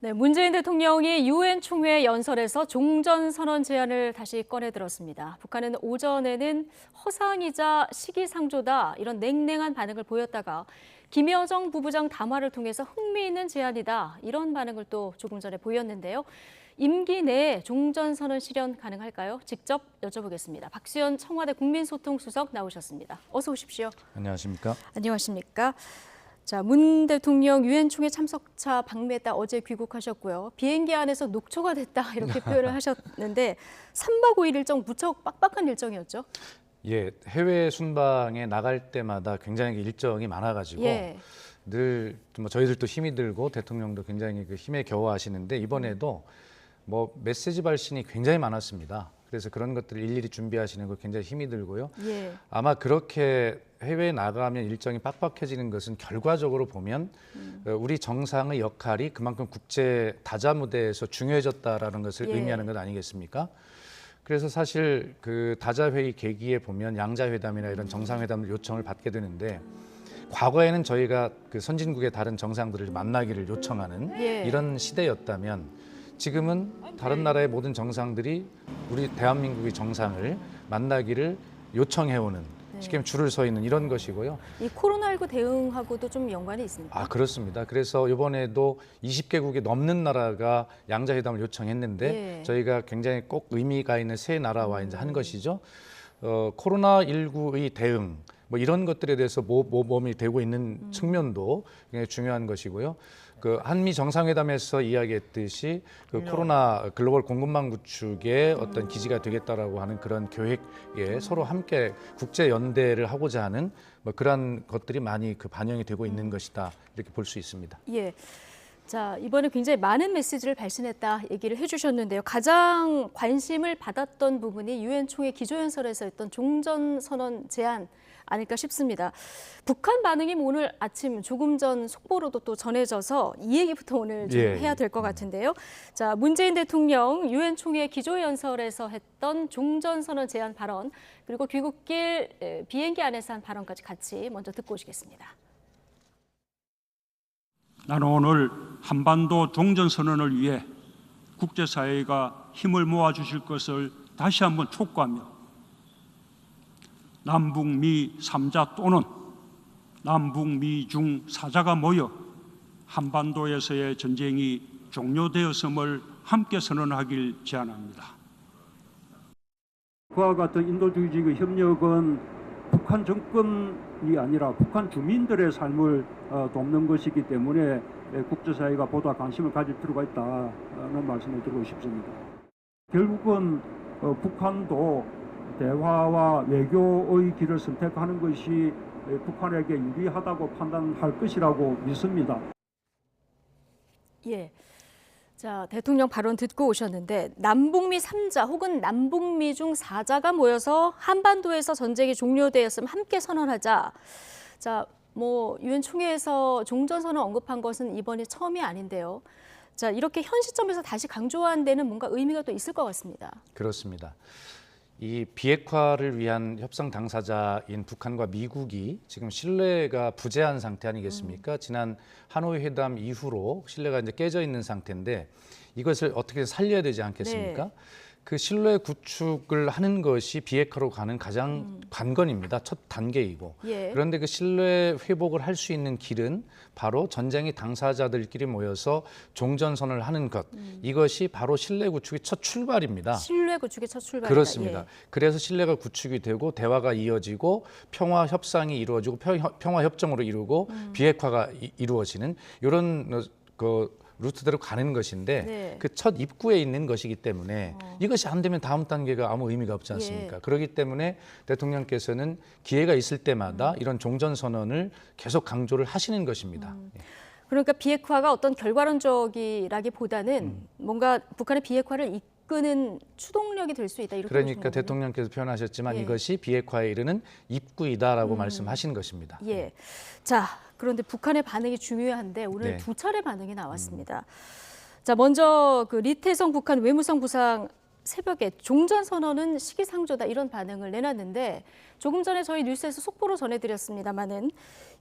네, 문재인 대통령이 유엔 총회 연설에서 종전선언 제안을 다시 꺼내들었습니다. 북한은 오전에는 허상이자 시기상조다 이런 냉랭한 반응을 보였다가 김여정 부부장 담화를 통해서 흥미있는 제안이다 이런 반응을 또 조금 전에 보였는데요. 임기 내에 종전선언 실현 가능할까요? 직접 여쭤보겠습니다. 박수현 청와대 국민소통수석 나오셨습니다. 어서 오십시오. 안녕하십니까? 안녕하십니까? 자, 문 대통령 유엔 총회 참석차 방미했다 어제 귀국하셨고요. 비행기 안에서 녹초가 됐다 이렇게 표현을 하셨는데 3박 5일 일정 무척 빡빡한 일정이었죠? 예, 해외 순방에 나갈 때마다 굉장히 일정이 많아가지고 늘 뭐 저희들도 힘이 들고 대통령도 굉장히 그 힘에 겨워하시는데 이번에도 뭐 메시지 발신이 굉장히 많았습니다. 그래서 그런 것들을 일일이 준비하시는 거 굉장히 힘이 들고요. 아마 그렇게 해외에 나가면 일정이 빡빡해지는 것은 결과적으로 보면 우리 정상의 역할이 그만큼 국제 다자 무대에서 중요해졌다라는 것을 의미하는 것 아니겠습니까? 그래서 사실 그 다자 회의 계기에 보면 양자회담이나 이런 정상회담 요청을 받게 되는데 과거에는 저희가 그 선진국의 다른 정상들을 만나기를 요청하는 이런 시대였다면 지금은 다른 나라의 모든 정상들이 우리 대한민국의 정상을 만나기를 요청해오는 쉽게 말하면 줄을 서 있는 이런 것이고요. 이 코로나19 대응하고도 좀 연관이 있습니까? 그렇습니다. 그래서 이번에도 20개국이 넘는 나라가 양자회담을 요청했는데 저희가 굉장히 꼭 의미가 있는 세 나라와 이제 한 것이죠. 코로나19의 대응 뭐 이런 것들에 대해서 모범이 되고 있는 측면도 굉장히 중요한 것이고요. 그 한미 정상회담에서 이야기했듯이 그 코로나 글로벌 공급망 구축의 어떤 기지가 되겠다라고 하는 그런 계획에 서로 함께 국제 연대를 하고자 하는 뭐 그런 것들이 많이 그 반영이 되고 있는 것이다 이렇게 볼 수 있습니다. 예. 자, 이번에 굉장히 많은 메시지를 발신했다 얘기를 해주셨는데요. 가장 관심을 받았던 부분이 유엔 총회 기조연설에서 했던 종전선언 제안 아닐까 싶습니다. 북한 반응이 오늘 아침 조금 전 속보로도 또 전해져서 이 얘기부터 오늘 좀 해야 될 것 같은데요. 자, 문재인 대통령 유엔 총회 기조연설에서 했던 종전선언 제안 발언 그리고 귀국길 비행기 안에서 한 발언까지 같이 먼저 듣고 오시겠습니다. 나는 오늘 한반도 종전선언을 위해 국제사회가 힘을 모아주실 것을 다시 한번 촉구하며 남북미 3자 또는 남북미 중 4자가 모여 한반도에서의 전쟁이 종료되었음을 함께 선언하길 제안합니다. 그와 같은 인도주의적 협력은 북한 정권이 아니라 북한 주민들의 삶을 돕는 것이기 때문에 국제사회가 보다 관심을 가질 필요가 있다는 말씀을 드리고 싶습니다. 결국은 북한도 대화와 외교의 길을 선택하는 것이 북한에게 유리하다고 판단할 것이라고 믿습니다. 예. 자, 대통령 발언 듣고 오셨는데 남북미 3자 혹은 남북미 중 4자가 모여서 한반도에서 전쟁이 종료되었으면 함께 선언하자. 자, 뭐 유엔 총회에서 종전선언 언급한 것은 이번이 처음이 아닌데요. 자, 이렇게 현 시점에서 다시 강조한 데는 뭔가 의미가 또 있을 것 같습니다. 그렇습니다. 이 비핵화를 위한 협상 당사자인 북한과 미국이 지금 신뢰가 부재한 상태 아니겠습니까? 지난 하노이 회담 이후로 신뢰가 이제 깨져 있는 상태인데 이것을 어떻게 살려야 되지 않겠습니까? 그 신뢰 구축을 하는 것이 비핵화로 가는 가장 관건입니다. 첫 단계이고. 그런데 그 신뢰 회복을 할 수 있는 길은 바로 전쟁의 당사자들끼리 모여서 종전선언을 하는 것. 이것이 바로 신뢰 구축의 첫 출발입니다. 신뢰 구축의 첫 출발이다. 그렇습니다. 그래서 신뢰가 구축이 되고 대화가 이어지고 평화 협상이 이루어지고 평화 협정으로 이루고 비핵화가 이루어지는 이런 그 루트대로 가는 것인데 그 첫 입구에 있는 것이기 때문에 이것이 안 되면 다음 단계가 아무 의미가 없지 않습니까? 그렇기 때문에 대통령께서는 기회가 있을 때마다 이런 종전선언을 계속 강조를 하시는 것입니다. 그러니까 비핵화가 어떤 결과론적이라기보다는 뭔가 북한의 비핵화를 이끄는 추동력이 될 수 있다. 이렇게 그러니까 보시는군요. 대통령께서 표현하셨지만 이것이 비핵화에 이르는 입구이다라고 말씀하신 것입니다. 자, 그런데 북한의 반응이 중요한데 오늘 두 차례 반응이 나왔습니다. 자, 먼저 그 리태성 북한 외무성 부상 새벽에 종전선언은 시기상조다 이런 반응을 내놨는데 조금 전에 저희 뉴스에서 속보로 전해드렸습니다마는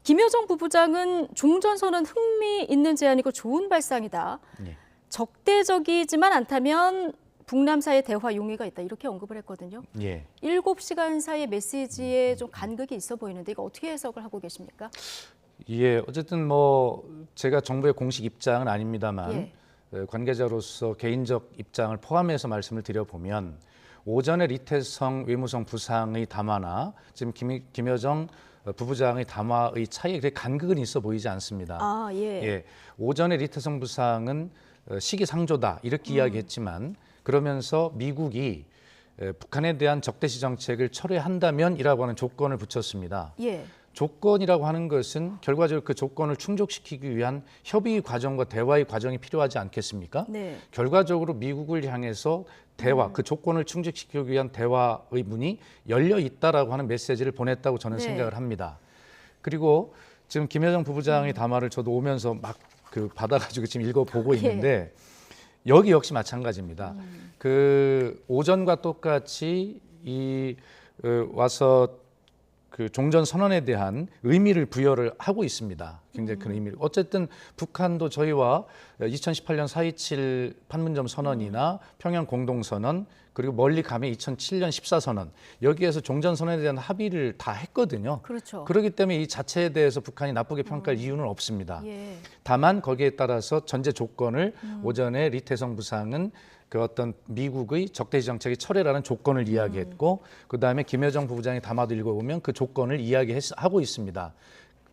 김여정 부부장은 종전선언 흥미 있는 제안이고 좋은 발상이다. 적대적이지만 않다면 북남 사이의 대화 용의가 있다 이렇게 언급을 했거든요. 예. 7시간 사이의 메시지에 좀 간극이 있어 보이는데 이거 어떻게 해석을 하고 계십니까? 예, 어쨌든 뭐 제가 정부의 공식 입장은 아닙니다만 관계자로서 개인적 입장을 포함해서 말씀을 드려보면 오전에 리태성 외무성 부상의 담화나 지금 김여정 부부장의 담화의 차이에 그렇게 간극은 있어 보이지 않습니다. 아, 예. 예, 오전에 리태성 부상은 시기상조다 이렇게 이야기했지만 그러면서 미국이 북한에 대한 적대시 정책을 철회한다면이라고 하는 조건을 붙였습니다. 예. 조건이라고 하는 것은 결과적으로 그 조건을 충족시키기 위한 협의 과정과 대화의 과정이 필요하지 않겠습니까? 네. 결과적으로 미국을 향해서 대화, 그 조건을 충족시키기 위한 대화의 문이 열려 있다라고 하는 메시지를 보냈다고 저는 네. 생각을 합니다. 그리고 지금 김여정 부부장의 담화를 저도 오면서 막 받아가지고 지금 읽어보고 있는데 여기 역시 마찬가지입니다. 그 오전과 똑같이 와서 그 종전 선언에 대한 의미를 부여를 하고 있습니다. 굉장히 큰 의미를. 어쨌든 북한도 저희와 2018년 4.27 판문점 선언이나 평양 공동선언 그리고 멀리 가면 2007년 14선언 여기에서 종전 선언에 대한 합의를 다 했거든요. 그렇죠. 그렇기 때문에 이 자체에 대해서 북한이 나쁘게 평가할 이유는 없습니다. 예. 다만 거기에 따라서 전제 조건을 오전에 리태성 부상은 그 어떤 미국의 적대시 정책의 철회라는 조건을 이야기했고 그다음에 김여정 부부장이 담화도 읽어보면 그 조건을 이야기하고 있습니다.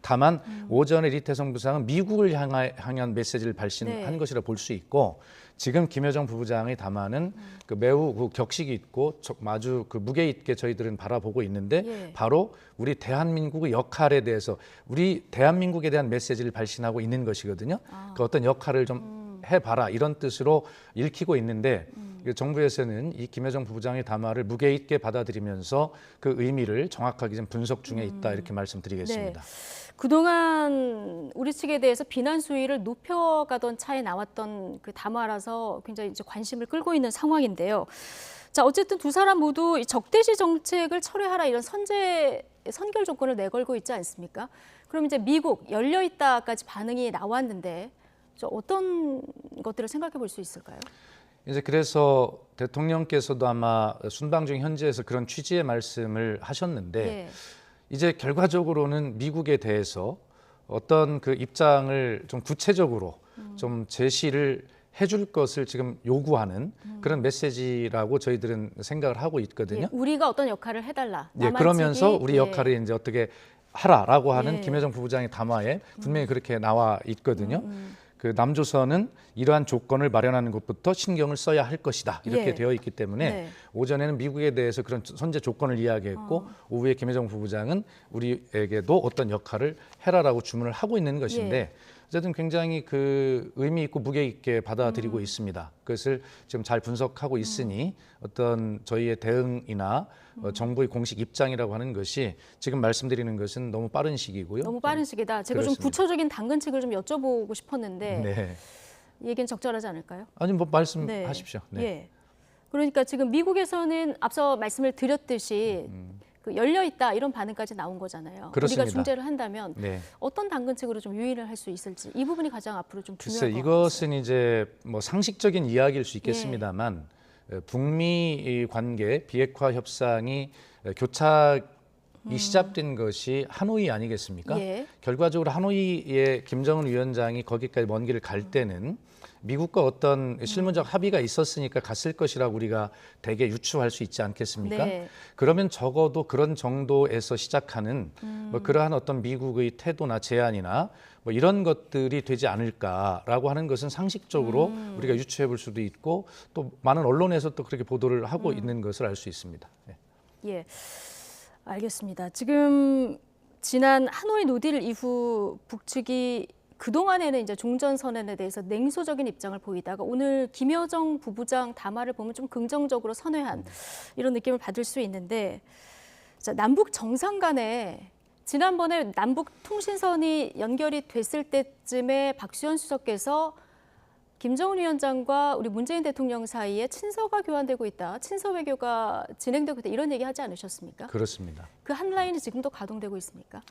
다만 오전에 리태성 부상은 미국을 향한 메시지를 발신한 것이라 볼 수 있고 지금 김여정 부부장의 담화는 그 매우 그 격식이 있고 아주 그 무게 있게 저희들은 바라보고 있는데 바로 우리 대한민국의 역할에 대해서 우리 대한민국에 대한 메시지를 발신하고 있는 것이거든요. 그 어떤 역할을 좀 해봐라 이런 뜻으로 읽히고 있는데 정부에서는 이 김여정 부부장의 담화를 무게 있게 받아들이면서 그 의미를 정확하게 좀 분석 중에 있다 이렇게 말씀드리겠습니다. 네. 그동안 우리 측에 대해서 비난 수위를 높여가던 차에 나왔던 그 담화라서 굉장히 이제 관심을 끌고 있는 상황인데요. 자, 어쨌든 두 사람 모두 적대시 정책을 철회하라 이런 선결 조건을 내걸고 있지 않습니까? 그럼 이제 미국 열려 있다까지 반응이 나왔는데 어떤 것들을 생각해 볼 수 있을까요? 이제 그래서 대통령께서도 아마 순방 중 현지에서 그런 취지의 말씀을 하셨는데 이제 결과적으로는 미국에 대해서 어떤 그 입장을 좀 구체적으로 좀 제시를 해줄 것을 지금 요구하는 그런 메시지라고 저희들은 생각을 하고 있거든요. 우리가 어떤 역할을 해달라. 그러면서 우리 역할을 이제 어떻게 하라라고 하는 김여정 부부장의 담화에 분명히 그렇게 나와 있거든요. 그 남조선은 이러한 조건을 마련하는 것부터 신경을 써야 할 것이다 이렇게 되어 있기 때문에 오전에는 미국에 대해서 그런 선제 조건을 이야기했고 오후에 김여정 부부장은 우리에게도 어떤 역할을 해라라고 주문을 하고 있는 것인데 어쨌든 굉장히 그 의미 있고 무게 있게 받아들이고 있습니다. 그것을 지금 잘 분석하고 있으니 어떤 저희의 대응이나 정부의 공식 입장이라고 하는 것이 지금 말씀드리는 것은 너무 빠른 시기고요. 너무 빠른 시기다. 제가 그렇습니다. 좀 구체적인 당근책을 좀 여쭤보고 싶었는데 이 얘기는 적절하지 않을까요? 아니 뭐 말씀하십시오. 예. 그러니까 지금 미국에서는 앞서 말씀을 드렸듯이 그 열려 있다 이런 반응까지 나온 거잖아요. 그렇습니다. 우리가 중재를 한다면 어떤 당근책으로 좀 유인을 할 수 있을지 이 부분이 가장 앞으로 좀 중요할 것 같아요. 이것은 이제 뭐 상식적인 이야기일 수 있겠습니다만 북미 관계 비핵화 협상이 교착이 시작된 것이 하노이 아니겠습니까? 결과적으로 하노이의 김정은 위원장이 거기까지 먼 길을 갈 때는 미국과 어떤 실무적 합의가 있었으니까 갔을 것이라고 우리가 대개 유추할 수 있지 않겠습니까? 그러면 적어도 그런 정도에서 시작하는 뭐 그러한 어떤 미국의 태도나 제안이나 뭐 이런 것들이 되지 않을까라고 하는 것은 상식적으로 우리가 유추해 볼 수도 있고 또 많은 언론에서 또 그렇게 보도를 하고 있는 것을 알 수 있습니다. 예, 알겠습니다. 지금 지난 하노이 노딜 이후 북측이 그동안에는 이제 종전선언에 대해서 냉소적인 입장을 보이다가 오늘 김여정 부부장 담화를 보면 좀 긍정적으로 선회한 이런 느낌을 받을 수 있는데 자, 남북 정상 간에 지난번에 남북 통신선이 연결이 됐을 때쯤에 박수현 수석께서 김정은 위원장과 우리 문재인 대통령 사이에 친서가 교환되고 있다, 친서 외교가 진행되고 있다 이런 얘기 하지 않으셨습니까? 그렇습니다. 그 한 라인이 지금도 가동되고 있습니까?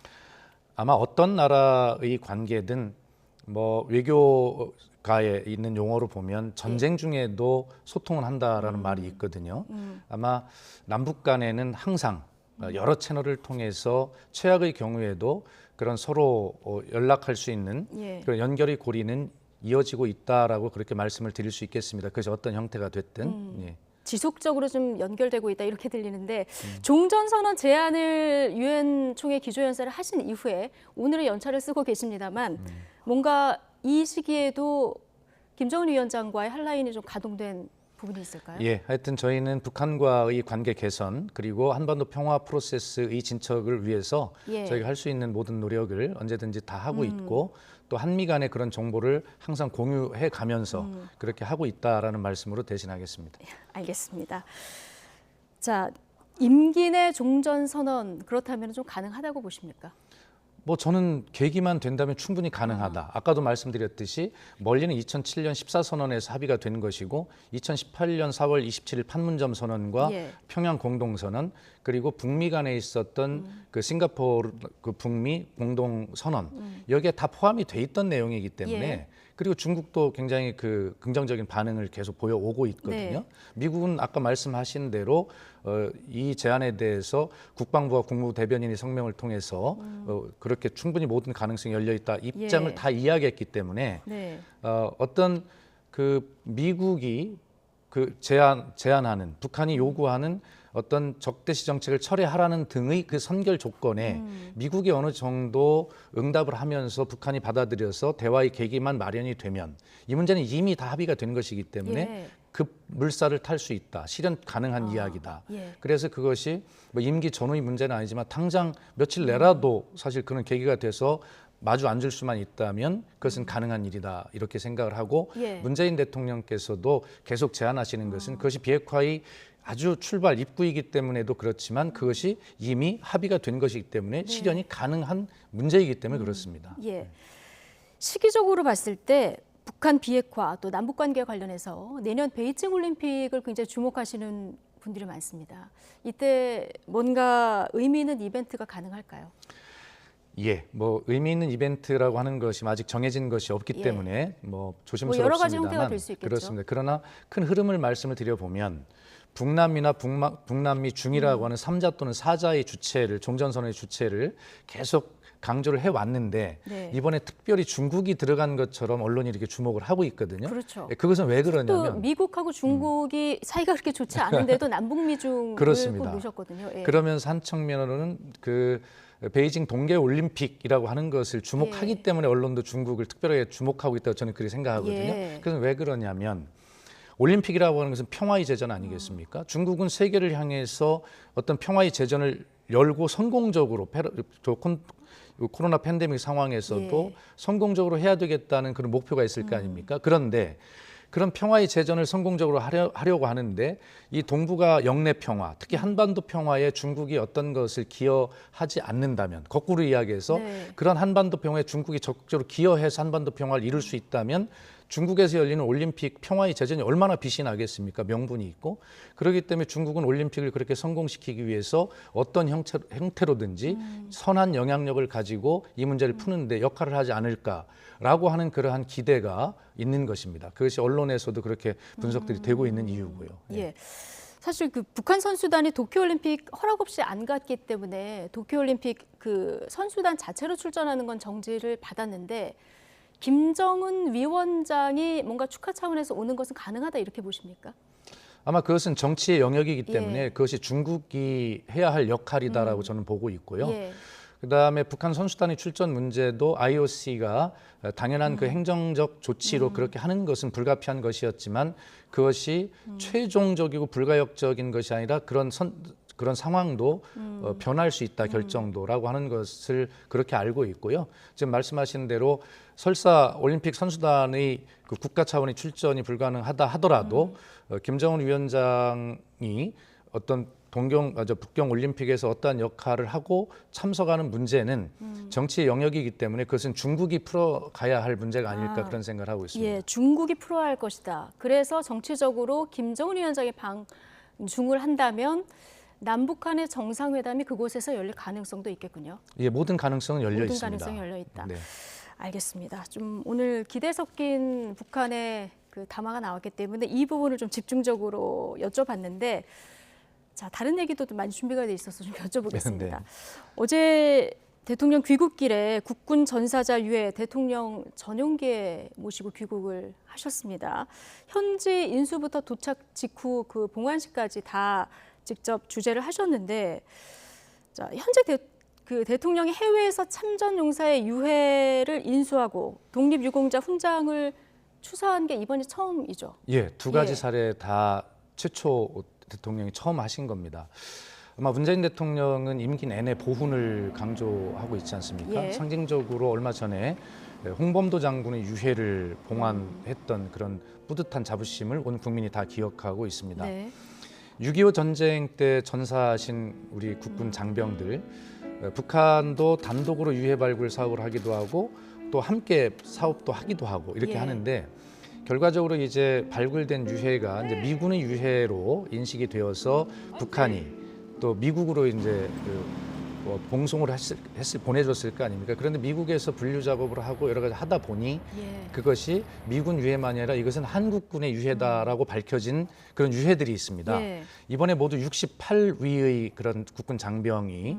아마 어떤 나라의 관계든 뭐 외교 가에 있는 용어로 보면 전쟁 중에도 소통을 한다라는 말이 있거든요. 아마 남북 간에는 항상 여러 채널을 통해서 최악의 경우에도 그런 서로 연락할 수 있는 예. 그런 연결의 고리는 이어지고 있다라고 그렇게 말씀을 드릴 수 있겠습니다. 그것이 어떤 형태가 됐든. 예. 지속적으로 좀 연결되고 있다 이렇게 들리는데 종전선언 제안을 유엔 총회 기조연설을 하신 이후에 오늘은 연차를 쓰고 계십니다만 뭔가 이 시기에도 김정은 위원장과의 핫라인이 좀 가동된 부분이 있을까요? 예, 하여튼 저희는 북한과의 관계 개선 그리고 한반도 평화 프로세스의 진척을 위해서 예. 저희가 할 수 있는 모든 노력을 언제든지 다 하고 있고 또 한미 간의 그런 정보를 항상 공유해 가면서 그렇게 하고 있다라는 말씀으로 대신하겠습니다. 알겠습니다. 자, 임기 내 종전선언 그렇다면 좀 가능하다고 보십니까? 뭐 저는 계기만 된다면 충분히 가능하다. 아까도 말씀드렸듯이 멀리는 2007년 14선언에서 합의가 된 것이고 2018년 4월 27일 판문점 선언과 예. 평양 공동선언 그리고 북미 간에 있었던 그 싱가포르 그 북미 공동선언 여기에 다 포함이 돼 있던 내용이기 때문에 예. 그리고 중국도 굉장히 그 긍정적인 반응을 계속 보여오고 있거든요. 네. 미국은 아까 말씀하신 대로 이 제안에 대해서 국방부와 국무부 대변인이 성명을 통해서 그렇게 충분히 모든 가능성이 열려 있다 입장을 예. 다 이야기했기 때문에 네. 어떤 그 미국이 그 제안하는 북한이 요구하는 어떤 적대시 정책을 철회하라는 등의 그 선결 조건에 미국이 어느 정도 응답을 하면서 북한이 받아들여서 대화의 계기만 마련이 되면 이 문제는 이미 다 합의가 된 것이기 때문에 예. 그 물살을 탈 수 있다. 실현 가능한 이야기다. 예. 그래서 그것이 뭐 임기 전후의 문제는 아니지만 당장 며칠 내라도 사실 그런 계기가 돼서 마주 앉을 수만 있다면 그것은 가능한 일이다 이렇게 생각을 하고 예. 문재인 대통령께서도 계속 제안하시는 것은 그것이 비핵화의 아주 출발 입구이기 때문에도 그렇지만 그것이 이미 합의가 된 것이기 때문에 실현이 가능한 문제이기 때문에 그렇습니다. 예. 시기적으로 봤을 때 북한 비핵화 또 남북 관계 관련해서 내년 베이징 올림픽을 굉장히 주목하시는 분들이 많습니다. 이때 뭔가 의미 있는 이벤트가 가능할까요? 예, 뭐 의미 있는 이벤트라고 하는 것이 아직 정해진 것이 없기 예. 때문에 뭐 조심스럽습니다만 여러 가지 형태가 될수 있겠죠. 그렇습니다. 그러나 큰 흐름을 말씀을 드려보면 북남미나 북남미 중이라고 하는 3자 또는 4자의 주체를 종전선언의 주체를 계속 강조를 해왔는데 네. 이번에 특별히 중국이 들어간 것처럼 언론이 이렇게 주목을 하고 있거든요. 그렇죠. 예, 그것은 왜 또 그러냐면 미국하고 중국이 사이가 그렇게 좋지 않은데도 남북미 중을 그렇습니다. 꼭 모셨거든요. 예. 그러면서 한 측면으로는 그 베이징 동계 올림픽이라고 하는 것을 주목하기 예. 때문에 언론도 중국을 특별하게 주목하고 있다고 저는 그렇게 생각하거든요. 예. 그래서 왜 그러냐면 올림픽이라고 하는 것은 평화의 제전 아니겠습니까? 중국은 세계를 향해서 어떤 평화의 제전을 열고 성공적으로 코로나 팬데믹 상황에서도 예. 성공적으로 해야 되겠다는 그런 목표가 있을 거 아닙니까? 그런데 그런 평화의 제전을 성공적으로 하려고 하는데 이 동북아 영내 평화, 특히 한반도 평화에 중국이 어떤 것을 기여하지 않는다면 거꾸로 이야기해서 네. 그런 한반도 평화에 중국이 적극적으로 기여해서 한반도 평화를 이룰 수 있다면 중국에서 열리는 올림픽 평화의 제전이 얼마나 빛이 나겠습니까? 명분이 있고. 그렇기 때문에 중국은 올림픽을 그렇게 성공시키기 위해서 어떤 형태로든지 선한 영향력을 가지고 이 문제를 푸는데 역할을 하지 않을까라고 하는 그러한 기대가 있는 것입니다. 그것이 언론에서도 그렇게 분석들이 되고 있는 이유고요. 예. 사실 그 북한 선수단이 도쿄올림픽 허락 없이 안 갔기 때문에 도쿄올림픽 그 선수단 자체로 출전하는 건 정지를 받았는데 김정은 위원장이 뭔가 축하 차원에서 오는 것은 가능하다 이렇게 보십니까? 아마 그것은 정치의 영역이기 때문에 예. 그것이 중국이 해야 할 역할이다라고 저는 보고 있고요. 예. 그다음에 북한 선수단의 출전 문제도 IOC가 당연한 그 행정적 조치로 그렇게 하는 것은 불가피한 것이었지만 그것이 최종적이고 불가역적인 것이 아니라 그런 상황도 변할 수 있다 결정도라고 하는 것을 그렇게 알고 있고요. 지금 말씀하신 대로 설사 올림픽 선수단의 그 국가 차원의 출전이 불가능하다 하더라도 김정은 위원장이 어떤 북경 올림픽에서 어떠한 역할을 하고 참석하는 문제는 정치의 영역이기 때문에 그것은 중국이 풀어가야 할 문제가 아닐까 그런 생각을 하고 있습니다. 예, 중국이 풀어야 할 것이다. 그래서 정치적으로 김정은 위원장이 방중을 한다면 남북 간의 정상회담이 그곳에서 열릴 가능성도 있겠군요. 예, 모든 가능성은 열려 모든 있습니다. 가능성이 열려 있다. 네. 알겠습니다. 좀 오늘 기대 섞인 북한의 그 담화가 나왔기 때문에 이 부분을 좀 집중적으로 여쭤봤는데, 자, 다른 얘기도 좀 많이 준비가 돼 있어서 좀 여쭤보겠습니다. 네. 어제 대통령 귀국길에 국군 전사자 유해 대통령 전용기에 모시고 귀국을 하셨습니다. 현지 인수부터 도착 직후 그 봉환식까지 다 직접 주재를 하셨는데, 자, 현재 대통령이 해외에서 참전 용사의 유해를 인수하고 독립유공자 훈장을 추서한 게 이번이 처음이죠. 예, 두 가지 예. 사례 다 최초 대통령이 처음 하신 겁니다. 아마 문재인 대통령은 임기 내내 보훈을 강조하고 있지 않습니까? 예. 상징적으로 얼마 전에 홍범도 장군의 유해를 봉환했던 그런 뿌듯한 자부심을 온 국민이 다 기억하고 있습니다. 네. 6.25 전쟁 때 전사하신 우리 국군 장병들, 북한도 단독으로 유해 발굴 사업을 하기도 하고 또 함께 사업도 하기도 하고 이렇게 예. 하는데, 결과적으로 이제 발굴된 유해가 이제 미군의 유해로 인식이 되어서 북한이 또 미국으로 이제 봉송을 보내줬을 거 아닙니까? 그런데 미국에서 분류 작업을 하고 여러 가지 하다 보니 예. 그것이 미군 유해만이 아니라 이것은 한국군의 유해다라고 밝혀진 그런 유해들이 있습니다. 예. 이번에 모두 68위의 그런 국군 장병이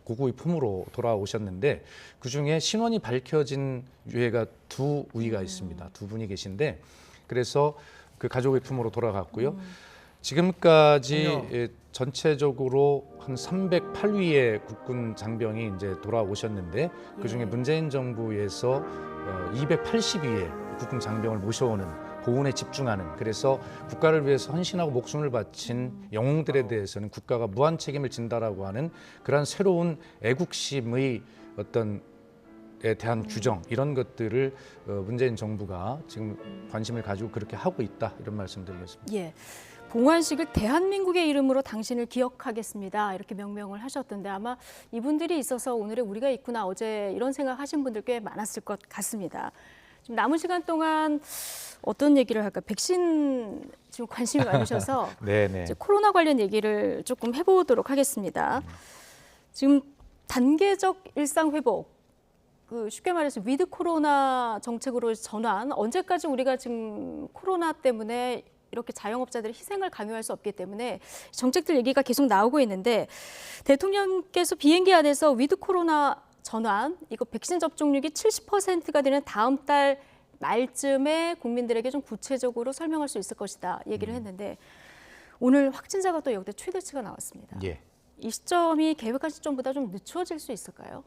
고국의 품으로 돌아오셨는데, 그중에 신원이 밝혀진 유해가 2위가 있습니다. 2분이 계신데, 그래서 그 가족의 품으로 돌아갔고요. 지금까지 전체적으로 한 308위의 국군 장병이 이제 돌아오셨는데, 그중에 예. 문재인 정부에서 280위의 국군 장병을 모셔오는 보훈에 집중하는, 그래서 국가를 위해서 헌신하고 목숨을 바친 영웅들에 대해서는 국가가 무한 책임을 진다라고 하는 그러한 새로운 애국심의 어떤 에 대한 규정, 이런 것들을 문재인 정부가 지금 관심을 가지고 그렇게 하고 있다, 이런 말씀드리겠습니다. 예. 봉환식을 대한민국의 이름으로 당신을 기억하겠습니다. 이렇게 명명을 하셨던데, 아마 이분들이 있어서 오늘의 우리가 있구나, 어제 이런 생각하신 분들 꽤 많았을 것 같습니다. 좀 남은 시간 동안 어떤 얘기를 할까? 백신 지금 관심이 많으셔서 네네. 이제 코로나 관련 얘기를 조금 해보도록 하겠습니다. 지금 단계적 일상 회복, 그 쉽게 말해서 위드 코로나 정책으로 전환, 언제까지 우리가 지금 코로나 때문에 이렇게 자영업자들의 희생을 강요할 수 없기 때문에 정책들 얘기가 계속 나오고 있는데, 대통령께서 비행기 안에서 위드 코로나 전환, 이거 백신 접종률이 70%가 되는 다음 달 말쯤에 국민들에게 좀 구체적으로 설명할 수 있을 것이다 얘기를 했는데, 오늘 확진자가 또 역대 최대치가 나왔습니다. 예. 이 시점이 계획한 시점보다 좀 늦춰질 수 있을까요?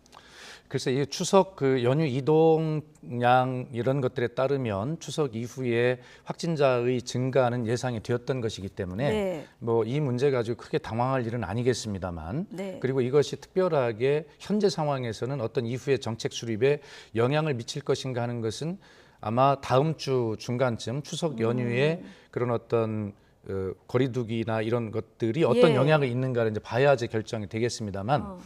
글쎄, 이 추석 그 연휴 이동량 이런 것들에 따르면 추석 이후에 확진자의 증가는 예상이 되었던 것이기 때문에 네. 뭐 이 문제 가지고 크게 당황할 일은 아니겠습니다만, 네. 그리고 이것이 특별하게 현재 상황에서는 어떤 이후의 정책 수립에 영향을 미칠 것인가 하는 것은 아마 다음 주 중간쯤 추석 연휴에 그런 어떤 거리두기나 이런 것들이 어떤 예. 영향을 있는가를 이제 봐야지 결정이 되겠습니다만,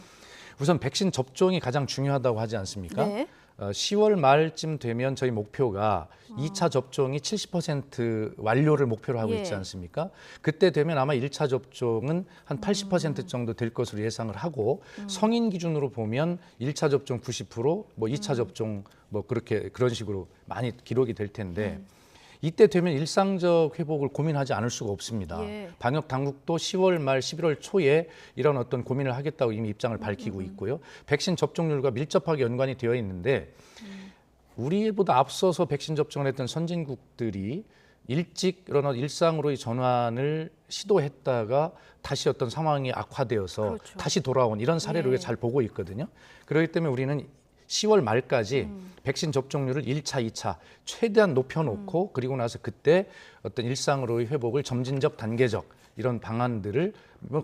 우선 백신 접종이 가장 중요하다고 하지 않습니까? 네. 10월 말쯤 되면 저희 목표가 2차 접종이 70% 완료를 목표로 하고 예. 있지 않습니까? 그때 되면 아마 1차 접종은 한 80% 정도 될 것으로 예상을 하고, 성인 기준으로 보면 1차 접종 90%, 뭐 2차 접종 뭐 그런 식으로 많이 기록이 될 텐데, 이때 되면 일상적 회복을 고민하지 않을 수가 없습니다. 예. 방역 당국도 10월 말 11월 초에 이런 어떤 고민을 하겠다고 이미 입장을 밝히고 있고요. 백신 접종률과 밀접하게 연관이 되어 있는데, 우리보다 앞서서 백신 접종을 했던 선진국들이 일찍 이런 일상으로의 전환을 시도했다가 다시 어떤 상황이 악화되어서 그렇죠. 다시 돌아온 이런 사례를 예. 잘 보고 있거든요. 그렇기 때문에 우리는 10월 말까지 백신 접종률을 1차, 2차 최대한 높여놓고, 그리고 나서 그때 어떤 일상으로의 회복을 점진적, 단계적 이런 방안들을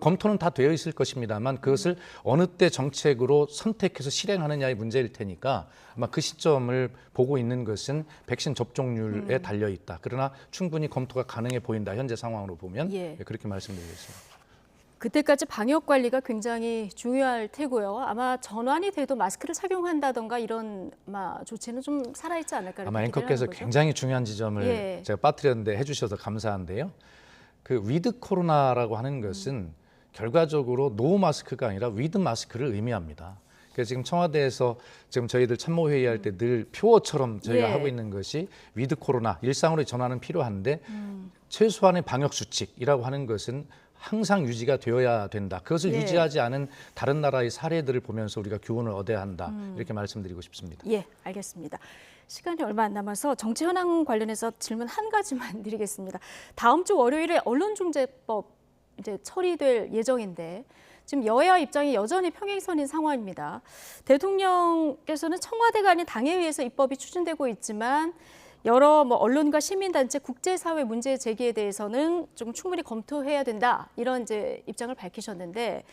검토는 다 되어 있을 것입니다만, 그것을 어느 때 정책으로 선택해서 실행하느냐의 문제일 테니까 아마 그 시점을 보고 있는 것은 백신 접종률에 달려 있다. 그러나 충분히 검토가 가능해 보인다. 현재 상황으로 보면. 예. 그렇게 말씀드리겠습니다. 그때까지 방역 관리가 굉장히 중요할 테고요. 아마 전환이 돼도 마스크를 착용한다던가 이런 조치는 좀 살아있지 않을까. 아마 이렇게 앵커께서 기대하는 거죠. 굉장히 중요한 지점을 예. 제가 빠뜨렸는데 해주셔서 감사한데요. 그 위드 코로나라고 하는 것은 결과적으로 노 마스크가 아니라 위드 마스크를 의미합니다. 그래서 지금 청와대에서 지금 저희들 참모회의할 때 늘 표어처럼 저희가 예. 하고 있는 것이 위드 코로나, 일상으로 전환은 필요한데 최소한의 방역 수칙이라고 하는 것은 항상 유지가 되어야 된다. 그것을 예. 유지하지 않은 다른 나라의 사례들을 보면서 우리가 교훈을 얻어야 한다. 이렇게 말씀드리고 싶습니다. 예, 알겠습니다. 시간이 얼마 안 남아서 정치 현황 관련해서 질문 한 가지만 드리겠습니다. 다음 주 월요일에 언론중재법 이제 처리될 예정인데 지금 여야 입장이 여전히 평행선인 상황입니다. 대통령께서는 청와대가 아닌 당에 의해서 입법이 추진되고 있지만 여러 언론과 시민단체, 국제사회 문제 제기에 대해서는 좀 충분히 검토해야 된다 이런 이제 입장을 밝히셨는데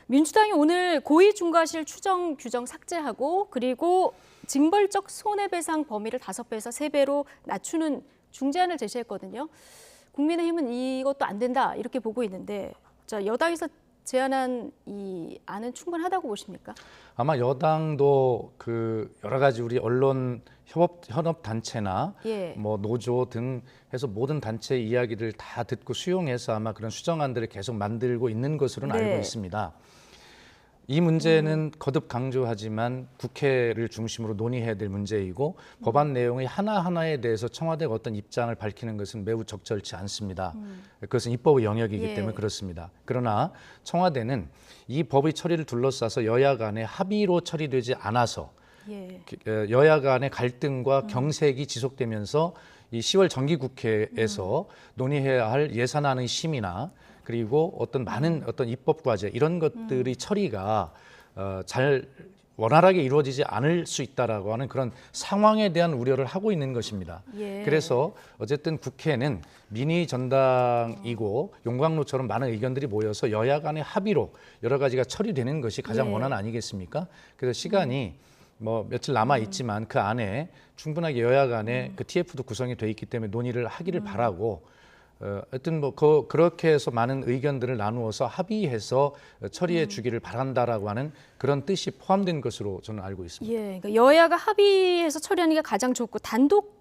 민주당이 오늘 고의중과실 추정 규정 삭제하고 그리고 징벌적 손해배상 범위를 5배에서 3배로 낮추는 중재안을 제시했거든요. 국민의힘은 이것도 안 된다 이렇게 보고 있는데 자, 여당에서 제안한 이 안은 충분하다고 보십니까? 아마 여당도 그 여러 가지 우리 언론 현업 단체나 예. 뭐 노조 등 해서 모든 단체 이야기를 다 듣고 수용해서 아마 그런 수정안들을 계속 만들고 있는 것으로는 네. 알고 있습니다. 이 문제는 거듭 강조하지만 국회를 중심으로 논의해야 될 문제이고 법안 내용의 하나하나에 대해서 청와대가 어떤 입장을 밝히는 것은 매우 적절치 않습니다. 그것은 입법의 영역이기 예. 때문에 그렇습니다. 그러나 청와대는 이 법의 처리를 둘러싸서 여야 간의 합의로 처리되지 않아서 예. 여야 간의 갈등과 경색이 지속되면서 이 10월 정기국회에서 논의해야 할 예산안의 심의나 그리고 어떤 많은 어떤 입법 과제 이런 것들이 처리가 잘 원활하게 이루어지지 않을 수 있다라고 하는 그런 상황에 대한 우려를 하고 있는 것입니다. 예. 그래서 어쨌든 국회는 민의 전당이고 용광로처럼 많은 의견들이 모여서 여야 간의 합의로 여러 가지가 처리되는 것이 가장 예. 원한 아니겠습니까? 그래서 시간이 뭐 며칠 남아 있지만 그 안에 충분하게 여야 간에 그 TF도 구성이 돼 있기 때문에 논의를 하기를 바라고 하여튼 뭐 그렇게 해서 많은 의견들을 나누어서 합의해서 처리해 주기를 바란다라고 하는 그런 뜻이 포함된 것으로 저는 알고 있습니다. 예, 그러니까 여야가 합의해서 처리하는 게 가장 좋고 단독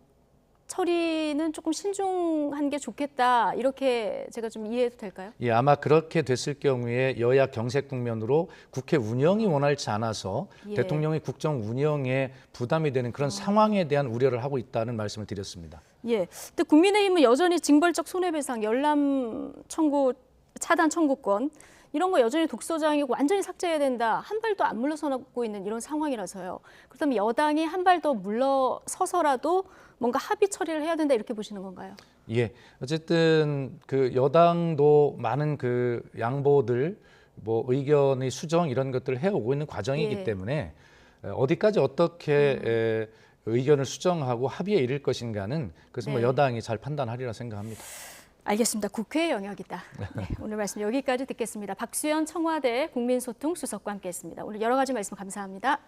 처리는 조금 신중한 게 좋겠다 이렇게 제가 좀 이해해도 될까요? 예, 아마 그렇게 됐을 경우에 여야 경색 국면으로 국회 운영이 원활치 않아서 예. 대통령의 국정 운영에 부담이 되는 그런 상황에 대한 우려를 하고 있다는 말씀을 드렸습니다. 예. 근데 국민의힘은 여전히 징벌적 손해배상, 열람 청구, 차단 청구권 이런 거 여전히 독소장이고 완전히 삭제해야 된다. 한 발도 안 물러서고 있는 이런 상황이라서요. 그렇다면 여당이 한 발 더 물러서서라도 뭔가 합의 처리를 해야 된다 이렇게 보시는 건가요? 예, 어쨌든 그 여당도 많은 그 양보들, 뭐 의견의 수정 이런 것들을 해오고 있는 과정이기 예. 때문에 어디까지 어떻게 의견을 수정하고 합의에 이를 것인가는 그것은 뭐 네. 여당이 잘 판단하리라 생각합니다. 알겠습니다. 국회의 영역이다. 네, 오늘 말씀 여기까지 듣겠습니다. 박수현 청와대 국민소통 수석과 함께했습니다. 오늘 여러 가지 말씀 감사합니다.